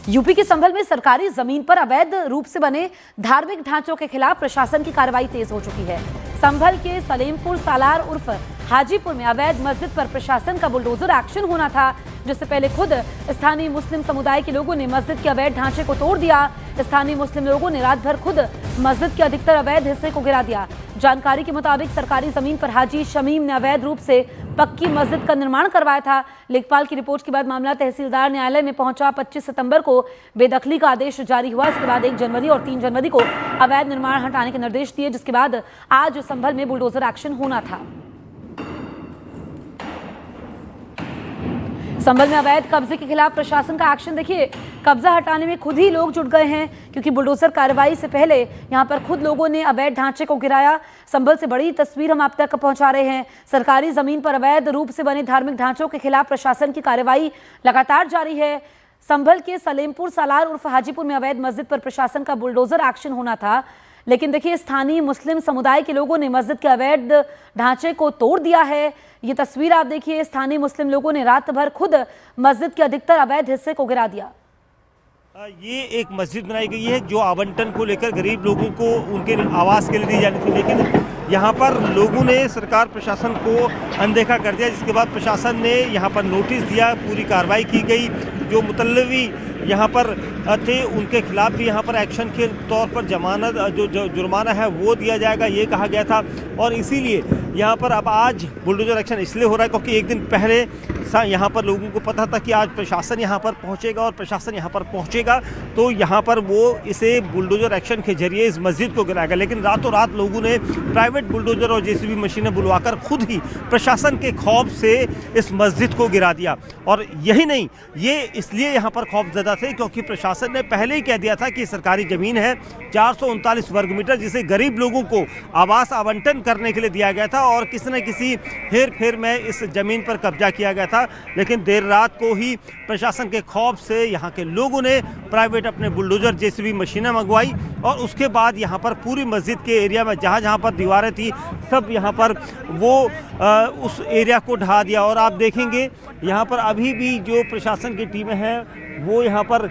UP के संभल में सरकारी जमीन पर अवैध रूप से बने धार्मिक ढांचों के खिलाफ प्रशासन की कार्रवाई तेज हो चुकी है। संभल के सलेमपुर सालार उर्फ हाजीपुर में अवैध मस्जिद पर प्रशासन का बुलडोजर एक्शन होना था, जिससे पहले खुद स्थानीय मुस्लिम समुदाय के लोगों ने मस्जिद के अवैध ढांचे को तोड़ दिया। स्थानीय मुस्लिम लोगों ने रात भर खुद मस्जिद के अधिकतर अवैध हिस्से को गिरा दिया। जानकारी के मुताबिक सरकारी जमीन पर हाजी शमीम ने अवैध रूप से पक्की मस्जिद का निर्माण करवाया था। लेखपाल की रिपोर्ट के बाद मामला तहसीलदार न्यायालय में पहुंचा। 25 सितंबर को बेदखली का आदेश जारी हुआ। इसके बाद 1 जनवरी और 3 जनवरी को अवैध निर्माण हटाने के निर्देश दिए, जिसके बाद आज संभल में बुलडोजर एक्शन होना था। संभल में अवैध कब्जे के खिलाफ प्रशासन का एक्शन देखिए। कब्जा हटाने में खुद ही लोग जुट गए हैं, क्योंकि बुलडोजर कार्रवाई से पहले यहां पर खुद लोगों ने अवैध ढांचे को गिराया। संभल से बड़ी तस्वीर हम आप तक पहुंचा रहे हैं। सरकारी जमीन पर अवैध रूप से बने धार्मिक ढांचों के खिलाफ प्रशासन की कार्रवाई लगातार जारी है। संभल के सलेमपुर सालार उर्फ हाजीपुर में अवैध मस्जिद पर प्रशासन का बुलडोजर एक्शन होना था, लेकिन देखिए स्थानीय मुस्लिम समुदाय के लोगों ने मस्जिद के अवैध ढांचे को तोड़ दिया है। ये तस्वीर आप देखिए, स्थानीय मुस्लिम लोगों ने रात भर खुद मस्जिद के अधिकतर अवैध हिस्से को गिरा दिया। ये एक मस्जिद बनाई गई है जो आवंटन को लेकर गरीब लोगों को उनके आवास के लिए दी जानी थी, लेकिन यहाँ पर लोगों ने सरकार प्रशासन को अनदेखा कर दिया, जिसके बाद प्रशासन ने यहाँ पर नोटिस दिया, पूरी कार्रवाई की गई। जो मुतल्लवी यहाँ पर थे उनके खिलाफ भी यहाँ पर एक्शन के तौर पर जमानत जो जुर्माना है वो दिया जाएगा, ये कहा गया था। और इसीलिए यहाँ पर अब आज बुलडोजर एक्शन इसलिए हो रहा है क्योंकि एक दिन पहले यहाँ पर लोगों को पता था कि आज प्रशासन यहाँ पर पहुँचेगा और प्रशासन यहाँ पर पहुँचेगा तो यहाँ पर वो इसे बुलडोजर एक्शन के जरिए इस मस्जिद को गिराएगा। लेकिन रातों रात लोगों ने प्राइवेट बुलडोजर और जेसीबी मशीनें बुलवाकर खुद ही प्रशासन के खौफ से इस मस्जिद को गिरा दिया। और यही नहीं, ये इसलिए यहाँ पर खौफजदा थे क्योंकि प्रशासन ने पहले ही कह दिया था कि सरकारी ज़मीन है 439 वर्ग मीटर, जिसे गरीब लोगों को आवास आवंटन करने के लिए दिया गया था और किसी न किसी हेर फेर में इस ज़मीन पर कब्जा किया गया था। लेकिन देर रात को ही प्रशासन के खौफ से यहाँ के लोगों ने प्राइवेट अपने बुलडोजर जेसीबी मशीनें मंगवाई और उसके बाद यहाँ पर पूरी मस्जिद के एरिया में जहाँ जहाँ पर दीवारें थी सब यहाँ पर वो उस एरिया को ढा दिया। और आप देखेंगे यहाँ पर अभी भी जो प्रशासन की टीमें हैं वो यहाँ पर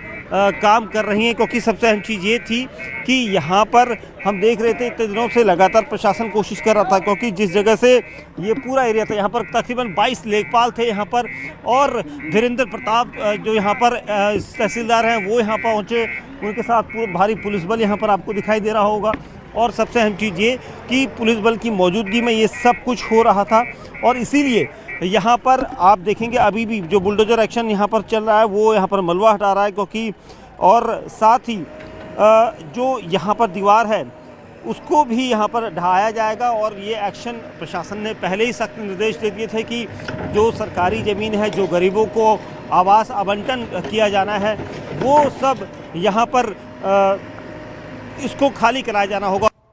काम कर रही हैं, क्योंकि सबसे अहम चीज़ ये थी कि यहाँ पर हम देख रहे थे इतने दिनों से लगातार प्रशासन कोशिश कर रहा था, क्योंकि जिस जगह से ये पूरा एरिया था यहाँ पर तकरीबन 22 लेखपाल थे यहाँ पर, और धीरेन्द्र प्रताप जो यहाँ पर तहसीलदार हैं वो यहाँ पहुँचे, उनके साथ पूरा भारी पुलिस बल यहाँ पर आपको दिखाई दे रहा होगा। और सबसे अहम चीज़ ये कि पुलिस बल की मौजूदगी में ये सब कुछ हो रहा था और इसीलिए यहाँ पर आप देखेंगे अभी भी जो बुलडोजर एक्शन यहाँ पर चल रहा है वो यहाँ पर मलबा हटा रहा है, क्योंकि और साथ ही जो यहाँ पर दीवार है उसको भी यहाँ पर ढाया जाएगा। और ये एक्शन प्रशासन ने पहले ही सख्त निर्देश दे दिए थे कि जो सरकारी ज़मीन है, जो गरीबों को आवास आवंटन किया जाना है, वो सब यहाँ पर इसको खाली कराया जाना होगा।